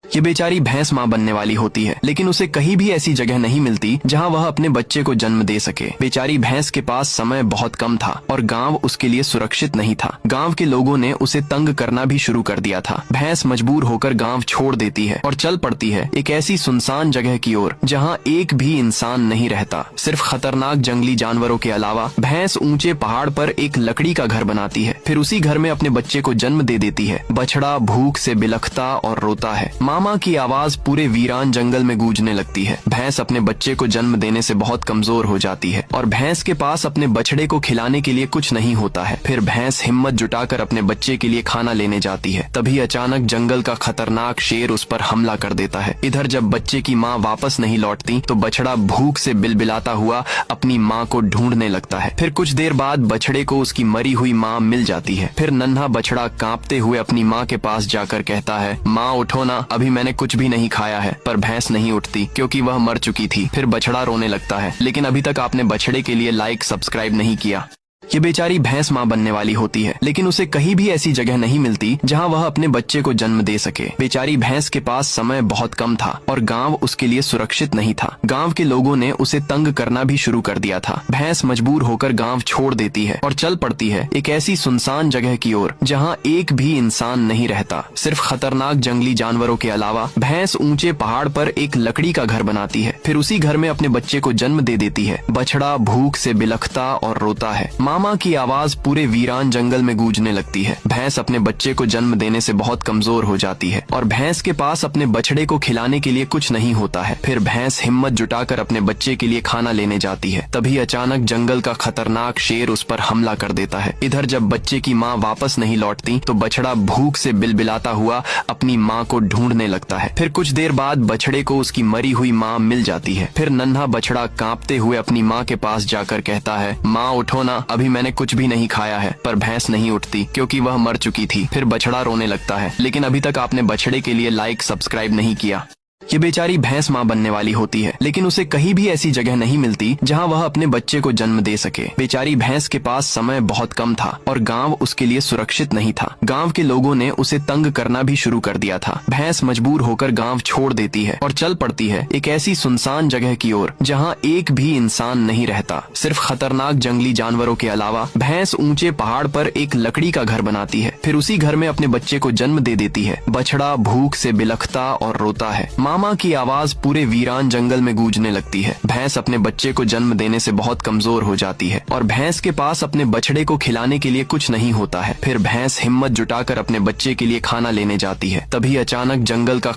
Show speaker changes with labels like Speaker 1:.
Speaker 1: ये बेचारी भैंस माँ बनने वाली होती है, लेकिन उसे कहीं भी ऐसी जगह नहीं मिलती जहाँ वह अपने बच्चे को जन्म दे सके। बेचारी भैंस के पास समय बहुत कम था और गांव उसके लिए सुरक्षित नहीं था। गांव के लोगों ने उसे तंग करना भी शुरू कर दिया था। भैंस मजबूर होकर गांव छोड़ देती है और चल पड़ती है एक ऐसी सुनसान जगह की ओर जहाँ एक भी इंसान नहीं रहता। सिर्फ खतरनाक जंगली जानवरों के अलावा भैंस ऊंचे पहाड़ पर एक लकड़ी का घर बनाती है। फिर उसी घर में अपने बच्चे को जन्म दे देती है। बछड़ा भूख से बिलखता और रोता है। मामा की आवाज पूरे वीरान जंगल में गूंजने लगती है। भैंस अपने बच्चे को जन्म देने से बहुत कमजोर हो जाती है और भैंस के पास अपने बछड़े को खिलाने के लिए कुछ नहीं होता है। फिर भैंस हिम्मत जुटाकर अपने बच्चे के लिए खाना लेने जाती है। तभी अचानक जंगल का खतरनाक शेर उस पर हमला कर देता है। इधर जब बच्चे की माँ वापस नहीं लौटती तो बछड़ा भूख से बिलबिलाता हुआ अपनी माँ को ढूंढने लगता है। फिर कुछ देर बाद बछड़े को उसकी मरी हुई माँ मिल जाती है। फिर नन्हा बछड़ा कांपते हुए अपनी माँ के पास जाकर कहता है, माँ उठो ना, अभी मैंने कुछ भी नहीं खाया है। पर भैंस नहीं उठती क्योंकि वह मर चुकी थी। फिर बछड़ा रोने लगता है, लेकिन अभी तक आपने बछड़े के लिए लाइक सब्सक्राइब नहीं किया। ये बेचारी भैंस माँ बनने वाली होती है, लेकिन उसे कहीं भी ऐसी जगह नहीं मिलती जहाँ वह अपने बच्चे को जन्म दे सके। बेचारी भैंस के पास समय बहुत कम था और गांव उसके लिए सुरक्षित नहीं था। गांव के लोगों ने उसे तंग करना भी शुरू कर दिया था। भैंस मजबूर होकर गांव छोड़ देती है और चल पड़ती है एक ऐसी सुनसान जगह की ओर जहाँ एक भी इंसान नहीं रहता। सिर्फ खतरनाक जंगली जानवरों के अलावा भैंस ऊंचे पहाड़ पर एक लकड़ी का घर बनाती है। फिर उसी घर में अपने बच्चे को जन्म दे देती है। बछड़ा भूख से बिलखता और रोता है। मामा की आवाज पूरे वीरान जंगल में गूंजने लगती है। भैंस अपने बच्चे को जन्म देने से बहुत कमजोर हो जाती है और भैंस के पास अपने बछड़े को खिलाने के लिए कुछ नहीं होता है। फिर भैंस हिम्मत जुटाकर अपने बच्चे के लिए खाना लेने जाती है। तभी अचानक जंगल का खतरनाक शेर उस पर हमला कर देता है। इधर जब बच्चे की माँ वापस नहीं लौटती तो बछड़ा भूख से बिलबिलाता हुआ अपनी माँ को ढूंढने लगता है। फिर कुछ देर बाद बछड़े को उसकी मरी हुई माँ मिल जाती है। फिर नन्हा बछड़ा कांपते हुए अपनी माँ के पास जाकर कहता है, माँ उठो ना, अभी मैंने कुछ भी नहीं खाया है। पर भैंस नहीं उठती क्योंकि वह मर चुकी थी। फिर बछड़ा रोने लगता है, लेकिन अभी तक आपने बछड़े के लिए लाइक सब्सक्राइब नहीं किया। ये बेचारी भैंस माँ बनने वाली होती है, लेकिन उसे कहीं भी ऐसी जगह नहीं मिलती जहाँ वह अपने बच्चे को जन्म दे सके। बेचारी भैंस के पास समय बहुत कम था और गांव उसके लिए सुरक्षित नहीं था। गांव के लोगों ने उसे तंग करना भी शुरू कर दिया था। भैंस मजबूर होकर गांव छोड़ देती है और चल पड़ती है एक ऐसी सुनसान जगह की ओर जहाँ एक भी इंसान नहीं रहता। सिर्फ खतरनाक जंगली जानवरों के अलावा भैंस ऊंचे पहाड़ पर एक लकड़ी का घर बनाती है। फिर उसी घर में अपने बच्चे को जन्म दे देती है। बछड़ा भूख से बिलखता और रोता है। मामा की आवाज पूरे वीरान जंगल में गूंजने लगती है। भैंस अपने बच्चे को जन्म देने से बहुत कमजोर हो जाती है और भैंस के पास अपने बछड़े को खिलाने के लिए कुछ नहीं होता है। फिर भैंस हिम्मत जुटाकर अपने बच्चे के लिए खाना लेने जाती है। तभी अचानक जंगल का